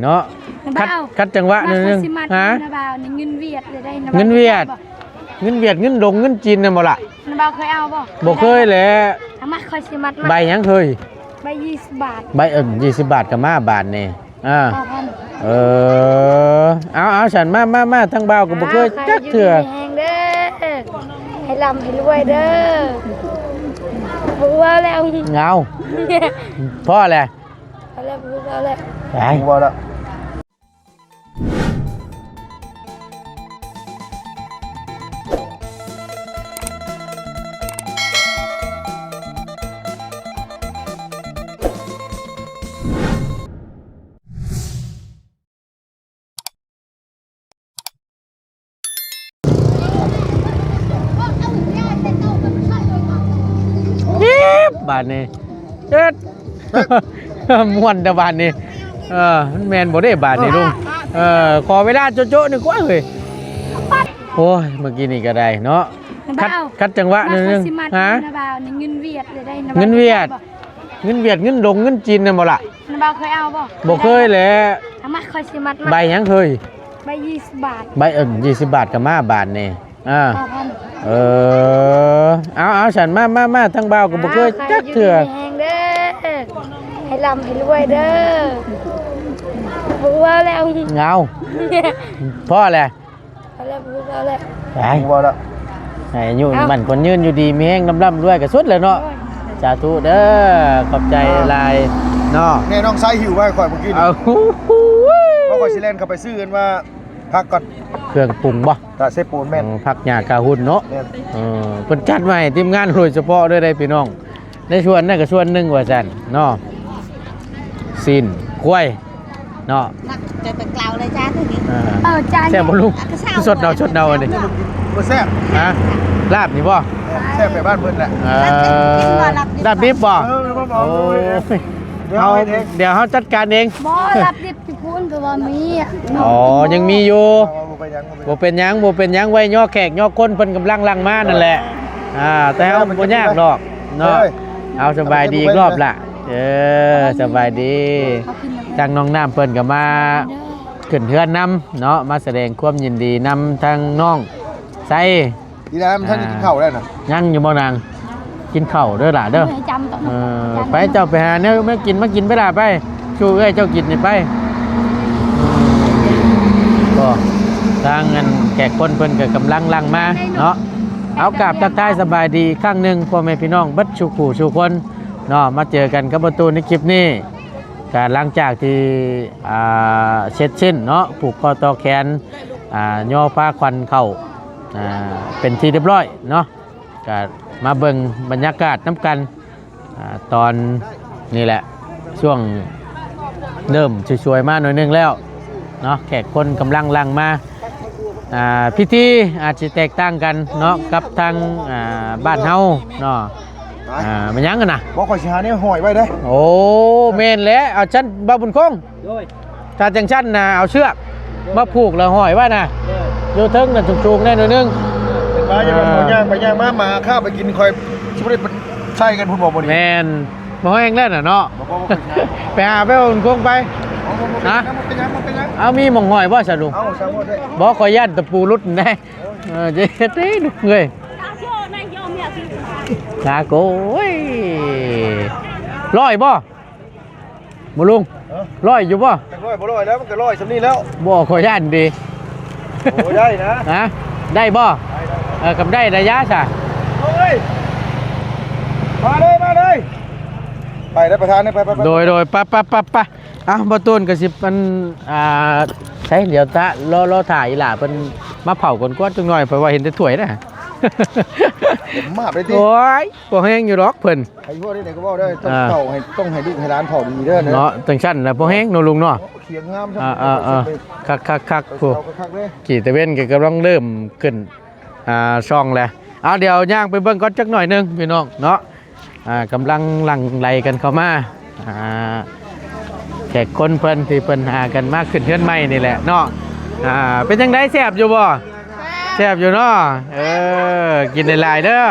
เนาะคัดจังหวะนึงฮะเงินเวียดเลยได้เงินเวียดเงินดงเงินจีนน่ะบ่ล่ะน้าบ่าวเคยเอาบ่เคยแหละมาคอยสิมัดใบหยังเคยใบ20 บาทใบ20 บาทก็มาบาทนี่เอาฉันมาทั้งบ่าวก็บ่เคยจักเทื่อแห้งเด้อให้ร่ำให้รวยเด้อบ่ว่าแล้วเงาพ่อแหละพอแล้วบ่ว่าแล้วไปบ่แล้วบาทนี่เด็ดม่วนแต่บาทนี่มันแมนบ่ได้บาทนี่ลุงขอเวลาโจ๊ะๆนี่กว่าเฮ้ยโอ้ยเมื่อกี้นี่ก็ได้เนาะคัดจังหวะนึงฮะเงินเวียดเลยได้เงินเวียดเงินดงเงินจีนน่ะบ่ล่ะน้าบ่าวเคยเอาบ่เคยแหละมาคอยสิมัดใบหยังเคยใบ20 บาทใบ20 บาทก็มาบาทนี่เอาฉันมาทั้งบ่าวก็บ่เคยจักเทื่อแห้งเด้อให้ร่ำให้รวยเด้อบ่ว่าแล้วเงาพ่อแหละพอแล้วบ่ว่าแล้วไปบ่แล้วให้อายุมันคนยืนอยู่ดีมีแห้งร่ำรวยก็สุดแล้วเนาะสาธุเด้อขอบใจหลายเนาะแน่น้องไซหิวไว้ข่อยเมื่อกี้นี่เพราะข่อยสิแล่นเข้าไปซื้อกันว่าพักก่อนเครื่องปรุงบ่ตาเซปูนแม่นผักหญ้ากาหุ่นเนาะเพิ่นจัดไว้ทีมงานโดยเฉพาะด้วยได้พี่น้องในส่วนนั้นก็ส่วนนึงว่าซั่นเนาะซีนกล้วยเนาะจะเป็นกล่าวเลยจ้าทีนี้จานแซ่บบ่ลุงสดเดาอันนี้บ่แซ่บฮะลาบนี่บ่แซ่บไปบ้านเพิ่นแหละลาบดิบบ่เอาเดี๋ยวเฮาจัดการเองบ่ลาบดิบที่พูนก็ว่ามียังมีอยู่บ่เป็นหยังไว้ย่อแขกย่อคนเพิ่นกำลังลังมานั่นแหละแต่เฮาบ่ยากดอกเนาะเอาสบายดีอีกรอบล่ะสบายดีทางน้องน้ำเพิ่นก็มาขึ้นเฮือนนำเนาะมาแสดงความยินดีนำทางน้องไสดีนะท่านกินข้าวได้น่ะยังอยู่บ่นางกินข้าวเด้อล่ะเด้อไปเจ้าไปหาแนวมากินไปล่ะไปชูเอ้ยเจ้ากินนี่ไปก็ทางเงินแขกคนเพิ่นก็กำลังลังมาเนาะเอากราบทักทายสบายดีครั้งนึงพ่อแม่พี่น้องเบิดชูขู่ชูคนเนาะมาเจอกันกับประตูในคลิปนี้ก็หลังจากที่เสร็จสิ้นเนาะผูกคอต่อแขนย่อผ้าควันเข้าเป็นที่เรียบร้อยเนาะก็มาเบิ่งบรรยากาศน้ำกันตอนนี่แหละช่วงเริ่มช่วยๆมาหน่อยนึงแล้วเนาะแขกคนกำลังลังมาพิธีอาจจะแตกต่างกันเนาะกับทางบ้านเฮาเนาะมันยังกันนะบอกข่อยสิหาเนี่ยห้อยไว้ได้โอ้เมนแล้วเอาชั้นบาบุญคงถ้าจังชั้นนะเอาเชือกมาผูกแล้วห้อยไว้นะโยเทิงกันจุกๆแน่หน่อยนึงมาอย่างนั้นไปย่างมาข้าวไปกินคอยชิบะได้ใช่กันพูดบอกบ่ดีแมนมาแห้งแล้วน่ะเนาะไปหาไปบาบุญคงไปนะเอามีหม่องห้อยบ่สะดุงบ่ขอยันตะปูรุดแน่เจ๊เต้ดุเลยนาโก้ร้อยบ่มาลุงร้อยอยู่บ่ร้อยแล้วมันก็ร้อยสำนี้แล้วบ่ขอย่านดีโอ้ได้นะฮะได้บ่กับได้ระยะจ้ะมาเลยไปได้ประธานไปโดยปะประตูนกระสิบมันใช่เดี๋ยวตะรอถ่ายล่ะเป็นมาเผาก่อนก้อนจังหน่อยเพราะว่าเห็นแต่ถ้วยนะมาไปดิโอ้ยพวกแห้งอยู่หรอกเพิ่นไอ้พวกนี้ไหนก็บอกได้ต้องให้ลูกให้ร้านเผาดีเด้อเนาะตั้งชั้นนะพวกแห้งโนลุงเนาะเขียงงามคักพวกขี่ตะเวนก็กำลังเริ่มขึ้นช่องแล้วเอาเดี๋ยวย่างไปเบิ่งก้อนจักหน่อยนึงพี่น้องเนาะกำลังหลั่งไหลกันเข้ามาแขกคนเพิ่นที่เพิ่นหากันมากขึ้นเฮือนใหม่นี่แหละเนาะเป็นจังได๋แซ่บอยู่บ่แซ่บอยู่เนาะกินหลายๆเด้อ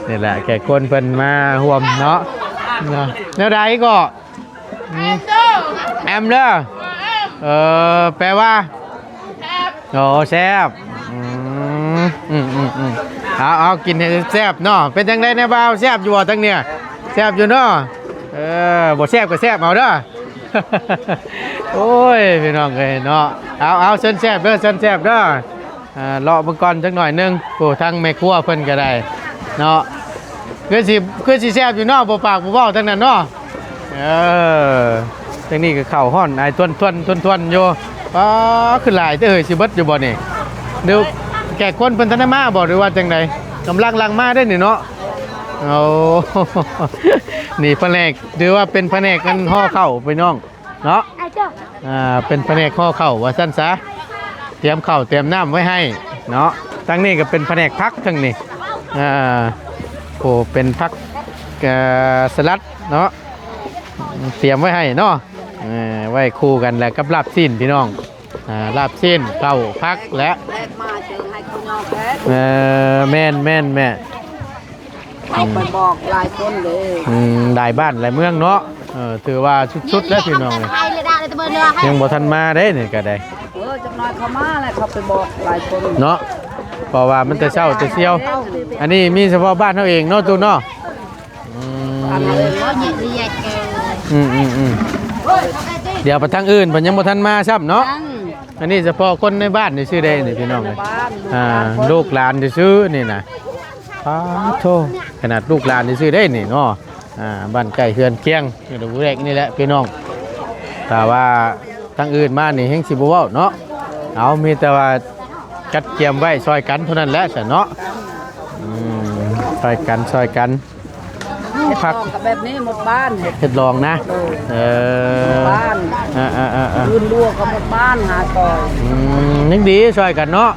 นี่แหละแขกคนเพิ่นมาร่วมเนาะแนวใดก็ แอมเด้อแปลว่าโอ้แซ่บเอากินให้แซ่บเนาะเป็นจังได๋แน่บ่าวแซ่บอยู่บ่ทั้งเนี่ยแซ่บอยู่เนาะบ่แซ่บก็แซ่บเอาเด้อ โอ้ยพี่น้องเอ้ยเนาะเอาเส้นแซ่บเด้อเส้นแซ่บเด้อเลาะเบิ่งก่อนจักหน่อยนึงโอ้ทั้งแม่ครัวเพิ่นก็ได้เนาะคือสิแซ่บอยู่เนาะบ่ปากบ่เว้าทั้งนั้นเนาะจังนี้ก็ข้าวฮ้อนไอ้ทวนอยู่ขึ้นหลายเด้อสิเบิดอยู่บ่นี่เดี๋ยวแก่คนเพิ่นทันได้มาบ่หรือว่าจังไดกำลังมาได้นี่เนาะโอ้ นี่แผนกหรือว่าเป็นแผนกกันห่อข้าวไปน้องเนาะเป็นแผนกห่อข้าวว่าซั่นซะเตรียมข้าวเตรียมน้ำไว้ให้เนาะทั้งนี้ก็เป็นแผนกพักทั้งนี้โอ้เป็นพักสลัดเนาะเตรียมไว้ให้เนาะไว้คู่กันแล้วกับลาบซีนพี่น้องลาบซีนข้าวพักและแม่เอาไปบอกหลายคนเลยได้บ้านหลายเมืองเนาะถือว่าชุดๆแล้วพี่น้องยังบ่ทันมาได้นี่ก็ได้จักหน่อยเขามาแล้วเขาไปบอกหลายคนเนาะเพราะว่ามันจะเช้าจะเซียวอันนี้มีเฉพาะบ้านเฮาเองเนาะตูเนาะเดี๋ยวไปทางอื่นเพิ่นยังบ่ทันมาซ้ำเนาะอันนี้เฉพาะคนในบ้านนี่ชื่อใดนี่พี่น้องลูกหลานซื่อนี่น่ะโธ่ขนาดลูกหลานซื่อได้นี่เนาะบ้านใกล้เฮือนเคียงอยู่แรกนี่แหละพี่น้องแต่ว่าทางอื่นมานี่แฮงสิบ่เว้าเนาะเอามีแต่ว่าจัดเตรียมไว้ซอยกันเท่านั้นแหละซะเนาะซอยกันผักแบบนี้หมดบ้านเฮ็ดลองนะบ้านรุ่นลัวก็หมดบ้านหาต่อยังดีซอยกันเนาะ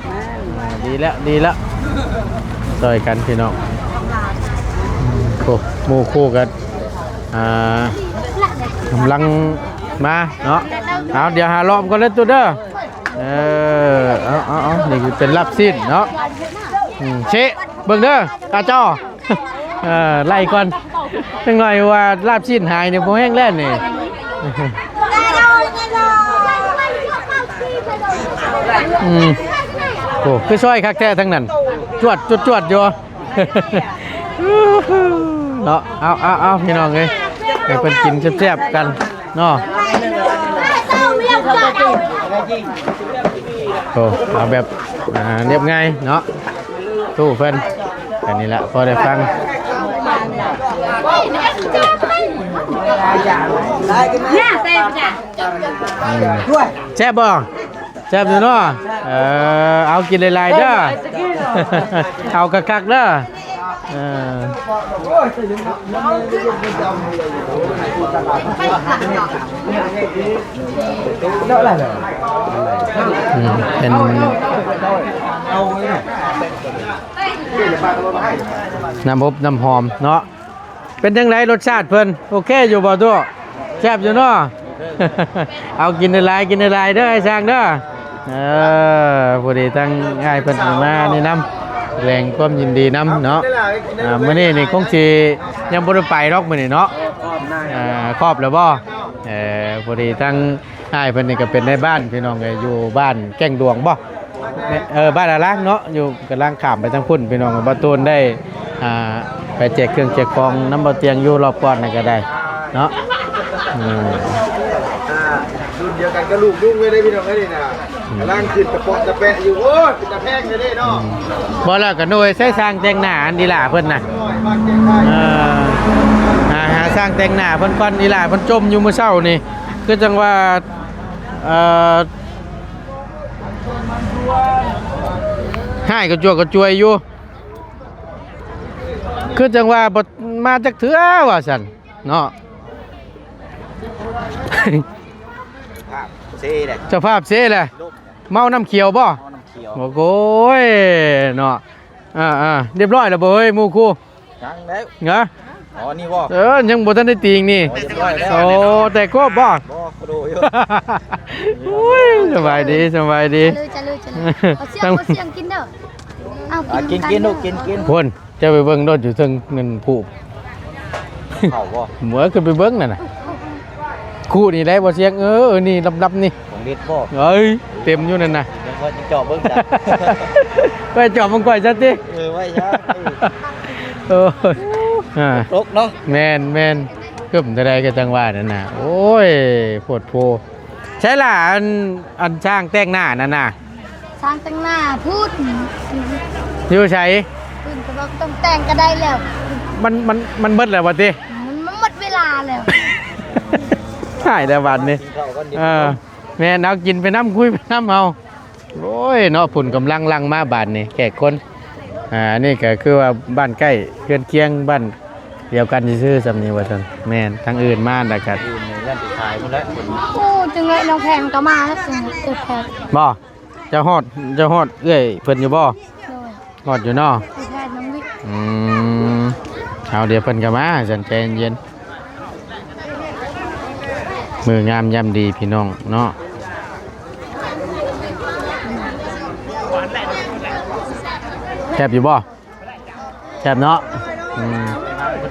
ดีแล้วซอยกันพี่น้องโอ้หมู่คู่กันกำลังมาเนาะเอาเดี๋ยวหาล้อมก่อนเลยตัวเด้อเอานี่คือเป็นลาบซีนเนาะเชะเบิ่งเด้อกาจ้อไล่ก่อนจังหน่อยว่าลาบซีนหายเนี่ยบ่แห้งแล้วนี่โอ้คือช่วยคักแท้ทั้งนั้นจวดอยู่เนาะเอาพี่น้องเอ้ยให้เพิ่นกินแซ่บๆกันเนาะโอ้เอาแบบเรียบง่ายเนาะตู้เพิ่นอันนี้แหละพอได้ฟังแซ่บบ่แซ่บอยู่เนาะเอากินหลายๆเด้อเอาคักๆเด้อเป็นน้ำอบน้ำหอมเนาะเป็นยังไงรสชาติเพิ่นโอเคอยู่บ่ตัวแซ่บอยู่เนาะเอากินอะไรเด้อไอ้ช่างเด้อพอดีตั้งง่ายเพิ่นมานี่น้ำแรงความยินดีน้ำเนาะมื้อนี้นี่คงสิยังบ่ได้ไปหรอกมื้อนี้เนาะครอบแล้วบ่พอดีตั้งง่ายเพิ่นนี่ก็เป็นในบ้านพี่น้องอยู่บ้านแก้งดวงบ่บ้านอารักเนาะอยู่กำลังข้ามไปทางพุ่นพี่น้องบ่ตูนได้ไปแจกเครื่องแจกของน้ำบ่เตียงอยู่รอบก่อนนี่ก็ได้เนาะรุ่นเดียวกันก็ลูกยุ่งไม่ได้พี่น้องไม่ได้นะกำลังขึ้นตะแปะอยู่โอ้ยตะแพงเลยเนาะบ่แล้วก็หน่วยใช้สร้างแต่งหน้าอันดีล่ะเพิ่นน่ะหาสร้างแต่งหน้าเพิ่นก่อนดีล่ะเพิ่นจมอยู่มื้อเช้านี่คือจังว่าให้กระจวยอยู่คือจังว่าบ่มาจักเถื่อว่าซั่นเนาะเจ้าภาพเซ่เลยเมาน้ำเขียวบ่บอกโอ้ยเนาะเรียบร้อยแล้วบ่เฮ้ยหมู่คู่ยังแล้วเหรอนี่บ่ยังบ่ทันได้ตีงนี่โอ้แต่ก็บ่โดอยู่โอ้ยสบายดีจะเลยเอาเสียงกินเด้อเอากินลูกกินพุ่นจะไปเบิ่งรถอยู่เทิงเงินผู้เข้าบ่เหมือขึ้นไปเบิ่งนั่นน่ะค คู่นี่ได้บ่เสียงนี่ลับๆนี่ ของเด็ดบ่ เอ้ยเต็มอยู่นั่นน่ะ ยังพอจะเจาะเบิ่งจ้ะ ไปจอบมันก่อยซะติ ไว้ยา โอ้ยตกเนาะ แม่นกึ่มเท่าใดก็จังว่านั่นน่ะโอ้ยโพดโพใช่ล่ะอันช่างแต่งหน้านั่นน่ะ สร้างตั้งหน้าพูด อยู่ไส คุณก็บอกต้องแต่งก็ได้แล้ว มันเบิดแล้วบ่ติ มันหมดเวลาแล้ว หายแต่วันนี้แม่นเอากินไปน้ำคุยไปน้ำเอาโอ้ยเนาะผุ่นกำลังลังมาบ้านนี่แขกคนนี่ก็คือว่าบ้านใกล้เพื่อนเคียงบ้านเดียวกันซื่อๆสำนีว่าซั่นแม่นทางอื่นมาแล้วกัน อื่นในย่านติขายพุ่นแล้ว โอ้จังเลยน้องแพงก็มาแล้วสิเกิดแพง บ่จะฮอดเอ้ยเพิ่นอยู่บ่ โดย ฮอดอยู่เนาะ แพงน้องวิทย์ เอาเดี๋ยวเพิ่นก็มาจันใจเย็นมืองามยามดีพี่น้องเนาะแซ่บอยู่บ่แซ่บเนาะ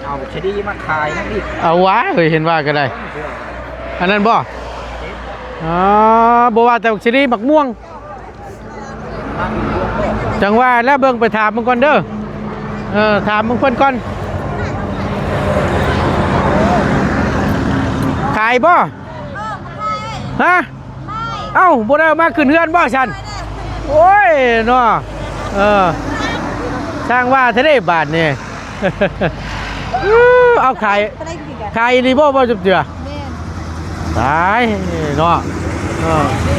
เอาเชดีมาขายนั่นดิ เอาวะเคยเห็นว่าก็ได้อันนั้นบ่บ่ว่าแต่ชนิดบักม่วงจังว่าแล้วเบิ่งไปถามมึงก่อนเด้อถามมึงเพิ่นก่อนขายบ่ฮะเอ้าบ่ได้มาขึ้นเฮือนบ่ฉันโอ้ยเนาะสร้างว่าทะเลบาทนี่ เอาขายรีโบ่จุบเจือตายเนาะ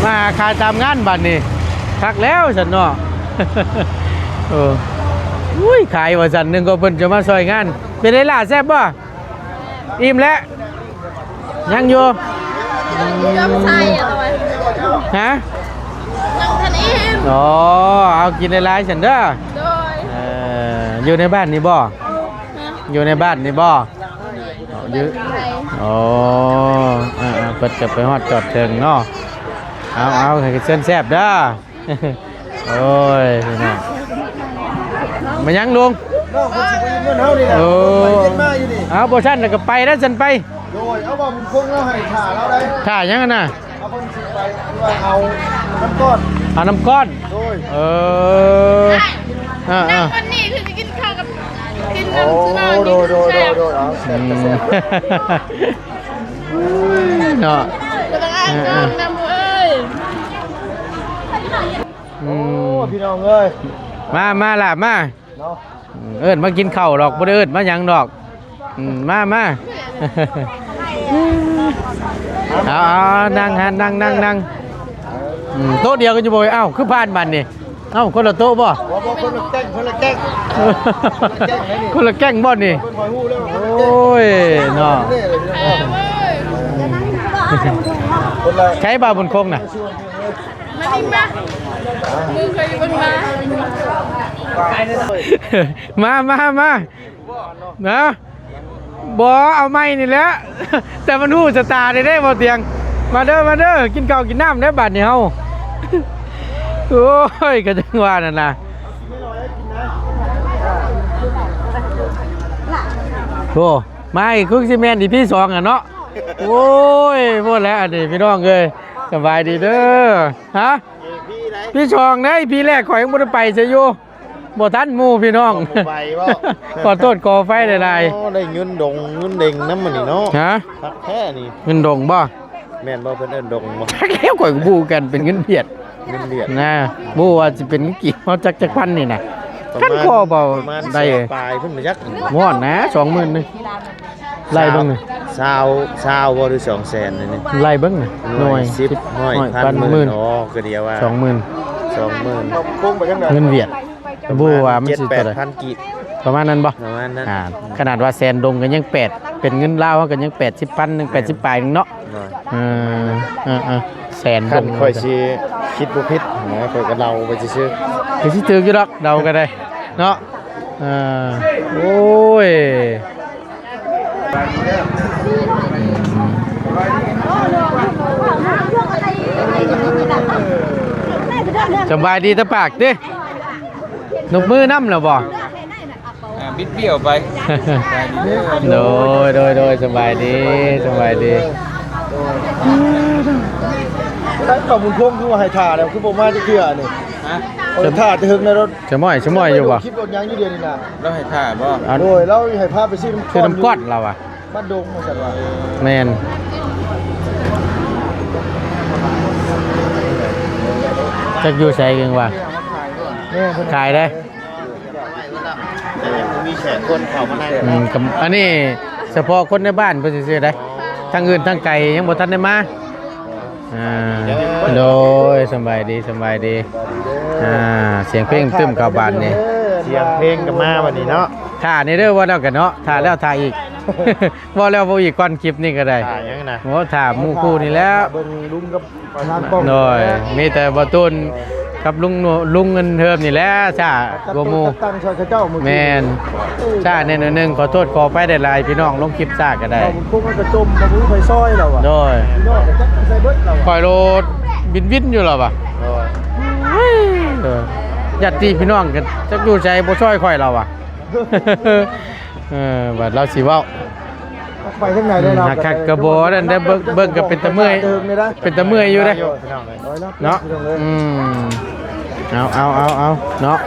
มาขายตามงานบัตรนี่คักแล้วฉันเนาะ อุ้ยขายว่าสันหนึ่งก็เพิ่นจะมาซอยงานเป็นไรล่ะแซ่บบ่อิ่มแล้วยังอยู่ฮะอ๋อเอากินในร้านฉันเด้ออยู่ในบ้านนี่บ่อยู่ในบ้านนี่บ่อยู่อ๋อเปิดจะไปฮอดจอดเทิงเนาะเอาให้เส้นแซ่บเด้อ โอ้ยพี่น้องมายังลุงโอ้เอาโบชั่นแล้วก็ไปแล้วฉันไปโดยเอาบ่มึงคงเราให้ถ่าเราได้ ถ่ายังน่ะเอาบ่สิไปว่าเอาน้ำก้อน เอาน้ำก้อน โดยวันนี้คือจะกินข้าวกับกิน โอ้ น้ำซุป โดยเอาแซ่บเนาะ ก็ต้องอ่านก่อนนะมึงเอ้ย โอ้พี่น้องเอ้ย มาล่ะมา เนาะ เอิ้นมากินข้าวดอกบ่ได้เอิ้นมาหยังดอกมา เอานั่งฮะนั่งโต๊ะเดียวกันอยู่บ่เอ้าคือบ้านมันนี่เอ้าคนละโต๊ะบ่ คนละแก๊งคนละแก๊ง คนละแก๊งบ่นี่ คนคอยฮู้แล้ว โอ้ยเนาะ คนละ ใช้บาบุญคงน่ะ มาดิมามึงเคยเป็นมานะบ่เอาไม้นี่แหละแต่มันฮู้สตาร์ได้บ่เตียงมาเด้อกินข้าวกินน้ำได้บัดนี้เฮาโอ้ยก็จังว่านั่นน่ะโอ้ไม่คุกซีเมนต์ที่พี่สองอ่ะเนาะโอ้ยหมดแล้วอันนี้พี่น้องเอ้ยสบายดีเด้อฮะพี่ชองได้พี่แรกข่อยยังบ่ได้ไปซะอยู่บ่ทันหมู่พี่น้องขอโทษขอไฟหลายๆได้เงินดงเงินเด้งน้ำมันนี่เนาะ ฮะ พักแค่นี่ เงินดงบ่ แม่นบ่เพิ่นเอิ้นดงบ่ แล้วข่อยก็บูกันเป็นเงินเพียด เงินเดือน นะบูว่าสิเป็นกี่เฮาจักพันนี่น่ะคันคอเบา ประมาณ ได้ ปลายเพิ่นบ่จัก ม่อนนะ 20,000นึงไล่เบิ่งนี่ ซาวบ่หรือ200,000นี่นี่ ไล่เบิ่งนี่หน่วย 10หน่วยพันหมื่นอ๋อก็เดียวว่า 20,000เงินเวียดบูว่ามันสิเท่าใด 7-8,000กีบ ประมาณนั้นบ่ ประมาณนั้น ขนาดว่าแสนดงก็ยัง8เป็นเงินลาวก็ยัง80,000นึง80ปลายนึงเนาะแสนด คัน ง ค่อยสิคิดบ่ผิดนะค่อยก็เล่าไปซื่อ คือสิถึกอยู่ดอกเดาก็ได้เนาะโอ้ยสบายดีตะปากดินกมือน้ำเหรอบ่บิดเบี้ยวไปโดยสบายดี ได้ขอบคุณพงคือว่าให้ถ่าแล้วคือบ่มาจะเทื่อนี่ฮะถ่าจะถึงในรถ ชะม้อยอยู่บ่ คลิปรถยางอยู่เดียวนี่น่ะ เราให้ถ่าบ่ โดยเราให้พาไปซื้อ คือน้ำก้อนเราอ่ะ บ้านดงมาสั่นว่า แม่นจักอยู่ไสกันว่า แม่เพิ่น ขายได้ มีแขกคนเข้ามาได้ กับอันนี้เฉพาะคนในบ้านเพิ่นสิซื้อได้ทางอื่นทางไกลยังบ่ทันได้มาโดยสบายดีเสียงเพลงตึ้มเข้าบ้านนี่ เสียงเพลงกันมาวันนี้เนาะ ถ่านี่เด้อว่าแล้วกันเนาะถ่าแล้วถ่าอีก ว่าแล้วบ่อีกก่อนคลิปนี่ก็ได้ ถ่ายังนะ โอ้ถ่าหมู่คู่นี่แล้ว เบิ่งลุงกับประธานป้อง โดยมีแต่บ่ตุนกับลุงเงินเทิมนี่แหละจ้ากว่าหมู่ ตั้งชอยเจ้ามือ แม่นจ้าแน่นอนหนึงขอโทษขอไปได้หลายพี่น้องลงคลิปจ้าก็ได้ เราพวกมันกระจมมาบุ้งไฟซอยเราอ่ะ โดย พี่น้องจะจักใส่เบิดเรา คอยโรดวินอยู่หรอป่ะญาติพี่น้องกันจักอยู่ใจบ่ช่วยค่อยเราอ่ะ บัดเราสิเว้า ไปทางไหนได้เรา หักคักกระบ่นั่นได้เบิ่งก็เป็นตะเมื่อย เติมเลยนะ เป็นตะเมื่อยอยู่เด้ เนาะ เนาะเอาเนาะ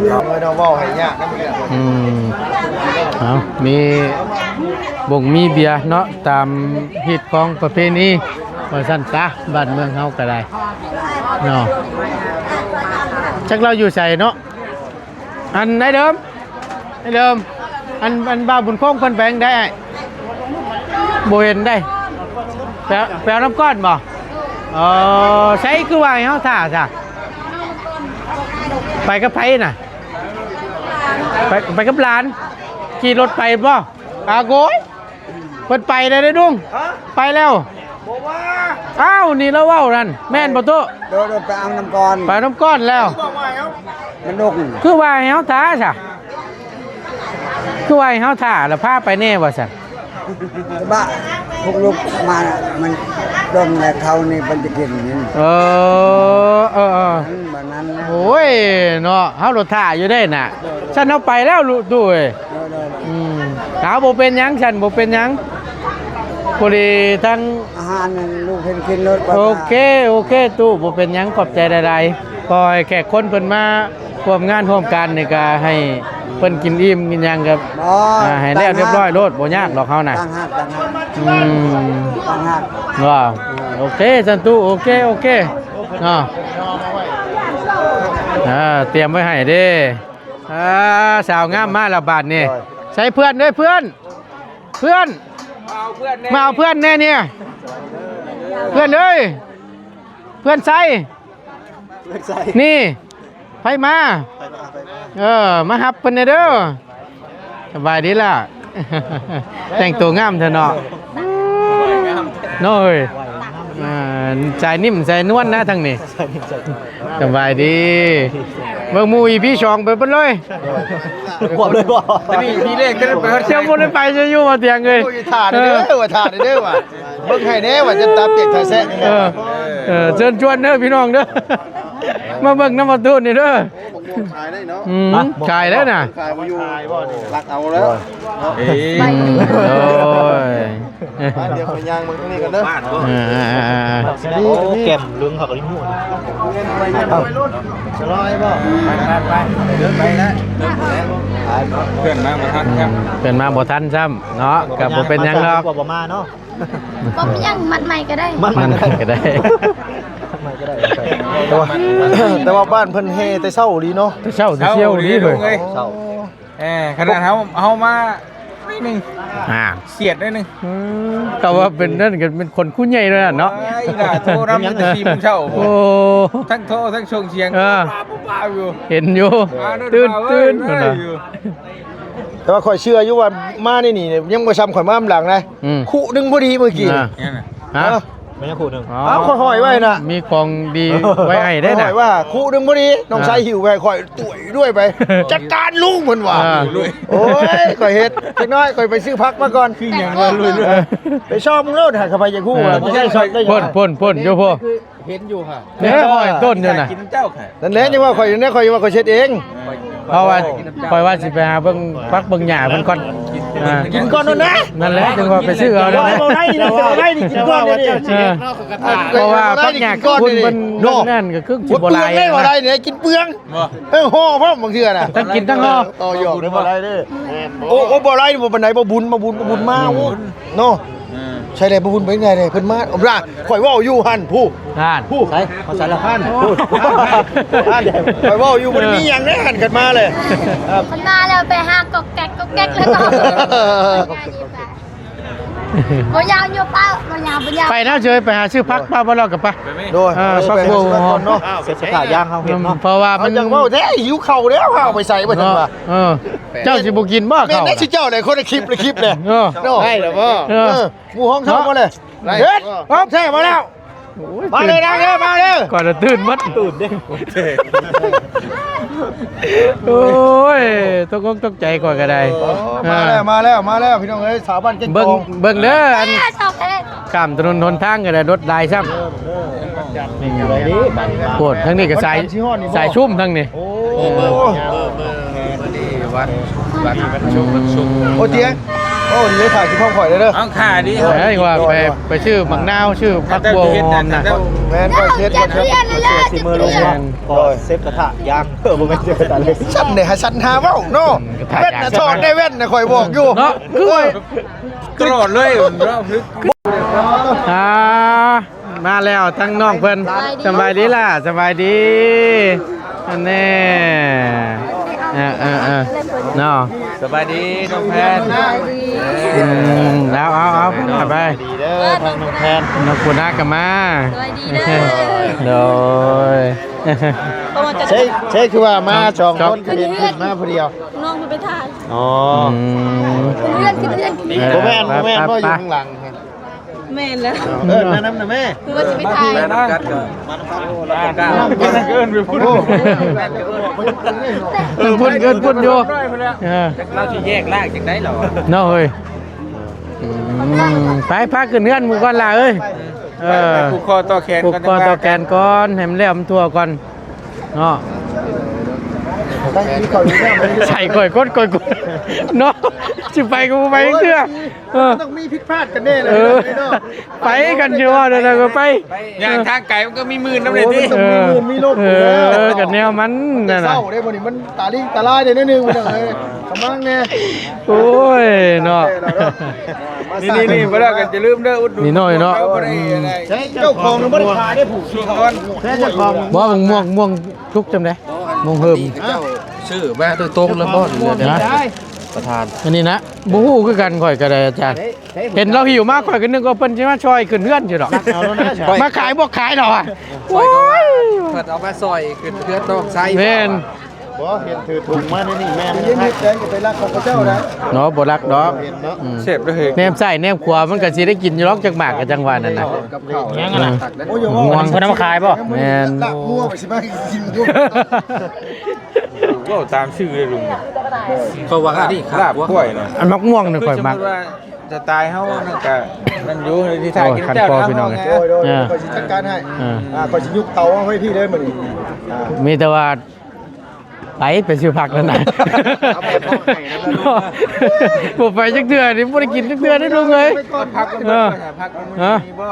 เราไม่ต้องว่าให้ยากนะมึง เอามีมีเบียร์เนาะตามฮิตของประเพณีว่าซั่นซะบ้านเมืองเฮาก็ได้เนาะจักเราอยู่ไสเนาะอันไหนเดิมอันบ้าบุญคงเพิ่นแปลงได้บ่เห็นได้แปลน้ำก้อนบ่ใช้คือว่าให้เฮาท่าซะไปกับไผน่ะไปกับหลานขี่รถไปบ่โกยเพิ่นไปได้เด้อดุงไปแล้วบ่ว่าอ้าวนี่แล้วเว้านั่นแม่นบ่โต โดนไปเอาน้ำก่อน ไปน้ำก้อนแล้ว มันดก คือว่าให้เฮาท่าซะคือว่าให้เฮาท่าแล้วพาไปแน่ว่าซั่น บ้าพวกลูกมาน่ะมันดมแล้วเขานี่มันจะกินนี่ แบบนั้นนะ โอ้ยเนาะเฮารถท่าอยู่ได้น่ะฉันเอาไปแล้วดูเอ้ยเอาบ่เป็นหยังฉันบ่เป็นหยังพอดีทั้ง อาหารนั่นลูกเห็นกินรถ โอเคตู้บ่เป็นหยังขอบใจใดๆก็ให้แขกคนเพิ่นมาร่วมงานร่วมกันนี่ก็ให้เพิ่นกินอิ่มกินหยังกับให้แล้วเรียบร้อยโลดบ่ยากหรอกเฮาน่ะ ตั้งหัก ตั้งหัก ตั้งหัก ว่าโอเคสันตู้โอเคเนาะเตรียมไว้ให้เด้สาวงามมาแล้วบาดนี่ใช้เพื่อนด้วยเพื่อนมาเอาเพื่อนแน่เนี่ยเพื่อนเอ้ยเพื่อนใส่นี่ไปมามาฮับเพิ่นเด้อสบายดีล่ะ แต่งตัวงามเถอะเนาะน้อยใจนิ่มใจนวลนะทางนี้สบายดีเบิ่งหมู่อีพี่ชองไปเบิดเลยขวบเลยบ่นี่พี่เลขก็ไปเที่ยวบ่ได้ไปจะอยู่มาเตียงเลย ถ่าเด้อว่าถ่าเด้อว่าเบิ่งให้แน่ว่าจะตาเปียกทาแซะนี่ เชิญชวนเด้อพี่น้องเด้อมาเบิ่งน้ำมันตูนนี่เด้อ ขายได้เนาะ ขายแล้วน่ะ ขายบ่อยู่รักเอาแล้ว โอ้ย เดี๋ยวไปย่างมึงตรงนี้กันเด้อ แก้มลุงเขาก็ลิ้นหัว สลอยบ่ไปเดินไปแล้วเพื่อนมาบ่ทันครับ เป็นมาบ่ทันซ้ำเนาะกับบ่เป็นหยังหรอก บ่มาเนาะ ก็ยังมัดใหม่ก็ได้ มันก็ได้ แต่ว่าบ้านเพิ่นเฮแต่เช้าดีเนาะ เช่าสิเที่ยวดีเลย ขนาดเฮามาไม่นึง เสียดได้นึง ก็ว่าเป็นนั่นกันเป็นคนคู่ใหญ่เลยเนาะ ไอ้ล่ะโทรนำแต่4 โมงเช้า โอ้ ทั้งโทรทั้งส่งเสียงป้าอยู่ เห็นอยู่ตื่นพุ่นน่ะ แต่ว่าข่อยเชื่ออยู่ว่ามานี่ยังบ่ซ้ำข่อยมาหลังนะคู่นึงพอดีเมื่อกี้ ฮะ ไม่ใช่คู่นึง อ้าวข่อยห้อยไว้น่ะ มีของดีไว้ให้ได้น่ะ ข่อยว่าคู่นึงพอดีน้องชายหิวไปข่อยตุ๋ยด้วยไปจัดการลุงเพิ่นว่าโอ้ยข่อยเฮ็ดจักน้อยข่อยไปซื้อพักมาก่อนคือหยังว่าลุยไปชอบมึงแล้วถ้าเข้าไปจะคู่ไม่ใช่ชอบได้ พ่นอยู่พ่อ เห็นอยู่ค่ะ เนี่ยห้อยต้นอยู่น่ะ กินเจ้าค่ะ นั่นแหละยังว่าข่อยข่อยว่าข่อยเช็ดเอง เพราะว่าคอยว่าสิไปหาเบิ่งพักเบิ่งหญ้าเพิ่นก่อน กินก่อนนั่นนะ นั่นแหละจังว่าไปซื้อเอา ว่าบ่ได้นี่บ่ได้นี่กินก่อนนี่ เพราะว่าปัญญาคุณมันนั่นก็คือสิบ่หลาย ได้บ่ได้เนี่ยกินเปลืองห่อพร้อมบางเทื่อน่ะ ทั้งกินทั้งห่อ ต่อยอกได้บ่ได้เด้อโอ้บ่ได้บ่ปานใดบ่บุญมาโอ้เนาะใช่ได้บ่บุญเป็นไงเด้เพิ่นมาอำราข่อยเว้าอยู่หั่นผู้ อ่าน ผู้ใส่เขาใส่ละหั่นผู้ข่อยเว้าอยู่บ่ได้มีหยังเด้หั่นกันมาเลยครับ มันมาแล้วไปหากอกแก๊กแล้วก็บ่ยาวอยู่เป้าบ่ยาว ไปนะเชยไปหาชื่อพักป้าบ่รอกับป้า โดย พักบัวหอม เนาะเสร็จสถานย่างเฮาเฮ็ดเนาะ เพราะว่า มั มัน น ยังเว้าแท้หิวข้าวแล้วข้าวไปใส่บ่ทันว่า เจ้าสิบ่กินบ่ แม่ เขา นได้สิเจ้าได้คนในคลิปเลย ได้หรอพ่อ หมู่ห้องเช่ามาเลยเฮ็ดพร้อมแท้มาแล้ว มาเลยนะเด้อมาเด้อ ก่อนจะตื่นมัดตื่นเด้โอ้ยตกใจก่อนก็ได้ มาแล้วพี่น้องเอ้ยสาวบ้านเก่ง เบิ่งเด้ออัน ชอบแท้ ข้ามถนนหนทางก็ได้รถลายซ้ำโคตรทั้งนี้ก็สายชุ่มทั้งนี้ โอ้ วันชุก โอ้เตี้ยโอ้นี่ถ่ายที่ห้องข่อยเลยเด้อ เอาขาดิ เฮ้ยว่าไปชื่อมังนาวชื่อพักบัวหอมนะ แม่นก็เช็ด จะเรียนเลยสิมือลง ก็เซฟกระทะยางบ่แม่นเซฟกระทะเล็กฉันเนี่ยหาฉันหาเว้าเนาะเว้นน่ะทอดได้เว้นน่ะข่อยบอกอยู่ เนาะคือว่า ตลอดเลยเราพลึก มาแล้วทั้งน้องเพิ่นสบายดีล่ะสบายดีอันแน่เนาะ สบายดีน้องแพน แล้วเอาไป ดีเด้อทางน้องแพน น้องคุณนักกันมา สวัสดีเด้อ โดย ใช่คือว่ามาสองคนเห็นขึ้นมาผู้เดียว น้องมันไปถ่าย อ๋อ เพื่อนกินเพื่อน บ่แม่นบ่อยู่ข้างหลัง แม่แล้ว แม่น้ำนะแม่ คือว่าจะไปถ่าย นะกัดก่อนเกินไปพูด พุ่นอยู่ เราจะแยกลากจากได้หรอ เนาะเฮ้ยไปพักขึ้นเฮือนหมู่ก่อนล่ะเอ้ย ผูกคอต่อแขน ปลุกก่อนต่อแกนก่อนให้มันแล้วมันทั่วก่อนเนาะ ตั้งที่เขาอยู่เนี่ยมัน ใส่ก่อยก้นเนาะสิไปกูไปเตื้อ ต้องมีผิดพลาดกันแน่เลยเนาะ ไปกันเชียวเดี๋ยวก็ไป อย่างทางไก่มันก็มีมือน้ำเลยที่ มีโลกอยู่แล้ว กันแนวมันนั่น เศ น่ะ ร้าได้บ่นี่มันตาลิงตาลายได้นิดนึงมันเลยกำลังแน่ โอ้ยเนาะ นี่เวลากันจะลืมเด้ออุด นี่น้อยเนาะ เจ้าของมันขายได้ผูก ช่วงก่อน แค่เจ้าของ บ่ม่วงทุกจำได้ม่วงเฮิม ชื่อแม่ตัวโต๊ะแล้วบ่ นะ ประธาน อันนี้นะบ่ฮู้คือกันข่อยก็ได้อาจารย์เห็นเราหิวมากข่อยก็นึกว่าเพิ่นสิมาช่วยขึ้นเฮือนอยู่ดอกมาขายบ่ขายดอกอ่ะโอ้ย เปิดเอามาซอยขึ้นเพื่อต้องใช้ แม่น บ่เห็นถือถุงมานี่แม่นยังนิดเดินไปรักของเจ้านะ เนาะบ่รักดอก เห็นเนาะ เสพด้วย แนมใส่แนมขวามันก็สิได้กินอยู่หรอกจักหมากกับจังหวะนั่นน่ะ ยังไงโอ้ย ม่วงเพิ่นเอามาขายบ่แม่น ลักงัวไปสิมากินด้วย ก็ตามชื่อเลยลุงเขาว่าดิลาบกล้วยเนาะ อันมักม่วงนี่ข่อยมัก ว่าจะตายเฮานั่นก็มันอยู่ในที่ถ่ายกิน โอ้ย เจ้า คันคอพี่น้อง โดยคอยสิจัดการให้คอยสิยุกเตาให้พี่เลยมื้อนี้ มีแต่ว่าไปซื้อผักนั่นน่ะบ่ไปจักเทื่อนี่บ่ได้กินจักเทื่อได้ลุงเอ้ย พักแล้วพักมีบ่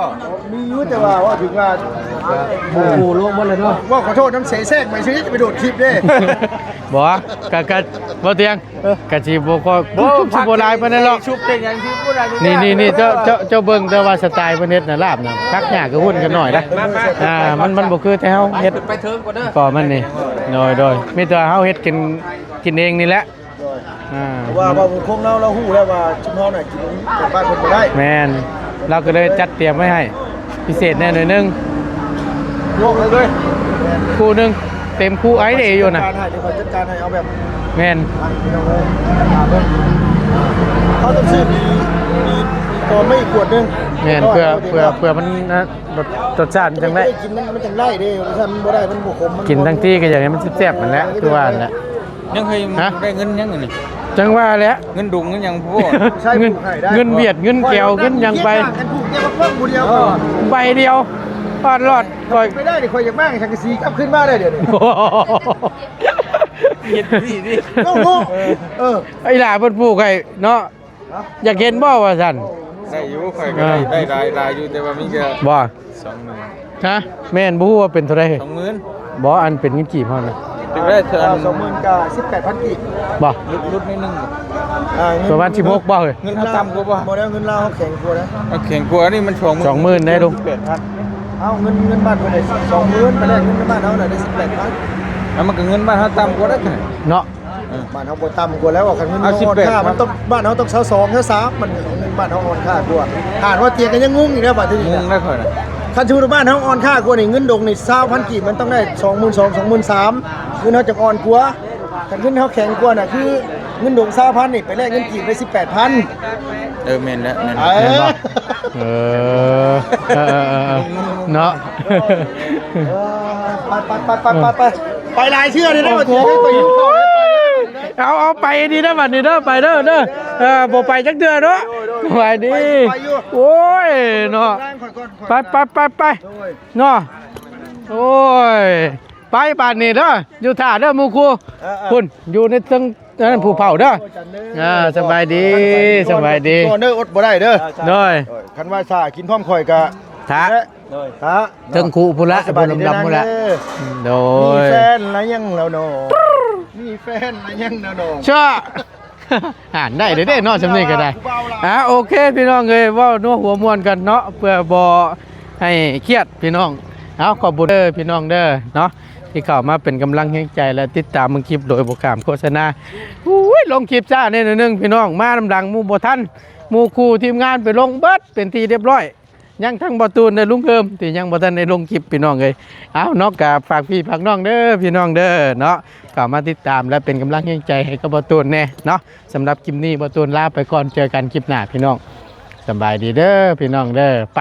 มีอยู่แต่ว่าถึงว่าหมู่ลงบ่เลยเนาะว่าขอโทษน้ำเสแทรกไปซื้อจะไปโดดคลิปเด้ บ่กะบ่เตียงกะสิบ่ก็สิบ่หลายปานนั้นหรอก ชุบเป็นอย่างที่พูดอะไร นี่เจ้าเบิ่งแต่ว่าสไตล์เพิ่นเฮ็ดน่ะลาบน่ะพักหญ้าก็หุ่นกันหน่อยนะมันบ่คือแต่เฮาเฮ็ด ไปเทิงก่อนเด้อ ก่อมันนี่โดยมีแต่เฮาเฮ็ดกินเองนี่แหละว่าคงเราฮู้แล้วว่าชุมเฮาน่ะกินบ้านเพิ่นบ่ได้ แม่นเราก็เลยจัดเตรียมไว้ให้พิเศษแน่หน่อยนึง ยกเลย คู่นึงเต็มคู่ไอ้เดย์อยู่น่ะ จัดการให้เดี๋ยวจัดการให้เอาแบบ แม่น เขาต้องซื้อมีก็ไม่ขวดนึง แม่นเพื่อมันรสชาติมันจังได้ กินมันจังได้เด้ถ้ามันบ่ได้มันบ่ขม กินทั้งที่ก็อย่างนี้มันแซ่บๆนั่นแหละคือว่านั่นแหละ ยังเคยได้เงินยังนี่ จังว่าแล้ว เงินดุงเงินยังพูด เงินเบียดเงินแก้วเงินหยังไป กันผูกเนี่ยมาเพิ่มผู้เดียว ใบเดียวปอดรอดก่อย ไม่ได้ดิคอยอยากบ้างชักกะสีกลับขึ้นมาได้เดี๋ยวนี้ เย็นดีดิ โง่ไอ้ ไอ้หล่าเพิ่นปลูกให้เนาะ อยากเห็นบ่ว่าซั่น ได้อยู่ข่อยก็ได้ได้อยู่แต่ว่ามีแค่ บ่ 20,000 ฮะแม่นบ่ฮู้ว่าเป็นเท่าใด 20,000 บ่อันเป็นเงินกี่พอนะ ถึงได้เธอ 20,000ก็18,000กีบ บ่ ลุดนิดนึง ประมาณ16บ่เอ้ย เงินเฮาต่ำกว่าบ่ บ่ได้เงินลาวเขาแข็งกว่านะ แข่งกว่านี่มัน20,000 20,000ได้ลุง 8,000เอาเงินบ้านเพิ่นได้20,000ไปแลกเงินบ้านเฮาน่ะได้18,000 แล้วมันก็เงินบ้านเฮาต่ำกว่าได้ขนาด เนาะ บ้านเฮาบ่ต่ำกว่าแล้วว่าคันเงิน เอา อ่อนค่า 18 มันต้องบ้านเฮาต้อง22 23มันเงินบ้านเฮาอ่อนค่ากว่าอ่านว่าเตียงกันยังงงอีกแล้วบัดนี้ งงได้ข่อยน่ะ คันชูบ้านเฮาอ่อนค่ากว่านี่เงินดงนี่20,000กีบมันต้องได้22,000 23,000เงินเฮาจะอ่อนกว่าคันเงินเฮาแข็งกว่าน่ะคือเงินดง20,000นี่ไปแลกเงินกีบได้18,000 แม่นแล้วแม่น เอ แม่นบ่ อ เออเนาะ ไปลายเชื่อเลยนะว่าจะให้ไปยุ่งเขา เอาไปดีนะบัดนี้เด้อไปเด้อบ่ไปจักเดือนเนาะไปดีโอ้ยเนาะไปเนาะโอ้ยไปบ้านนี้เด้ออยู่ท่าเด้อหมู่ครูคุณอยู่ในตึงนั้นผู้เผาเด้อสบายดีสบายดี ก่อนเด้ออดบ่ได้เด้อ โดย คันว่าชากินพร้อมข่อยกะ ท่า ฮะ ถึงครูพุ่นละ สบายดี ดำๆพุ่นละโด มี ย แฟนแล้วยังแล้วเนาะมีแฟนแล้วยังแล้วเนาะ เชื่อ อ่านได้เด้อเนาะจำนี้ก็ได้โอเคพี่น้องเอ้ยเว้านัวหัวม่วนกันเนาะเพื่อบ่ให้เครียดพี่น้องเอาขอบคุณเด้อพี่น้องเด้อเนาะที่เข้ามาเป็นกำลังแห่งใจและติดตามมึงคลิปโดยบ่ขามโฆษณาอุ้ยลงคลิปจ้าแน่นึงพี่น้องมาลำดังหมู่บ่ทันหมู่คู่ทีมงานไปลงเบิดเป็นที่เรียบร้อยยังทั้งบ่ตูนในลุงเพิ่มที่ยังบ่ทันได้ลงคลิปพี่น้องเอ้ยเอาเนาะก็ฝากพี่ฝากน้องเด้อพี่น้องเด้อเนาะเข้ามาติดตามและเป็นกำลังแห่งใจให้กับบ่ตูนแน่เนาะสำหรับคลิปนี้บ่ตูนลาไปก่อนเจอกันคลิปหน้าพี่น้องสบายดีเด้อพี่น้องเด้อไป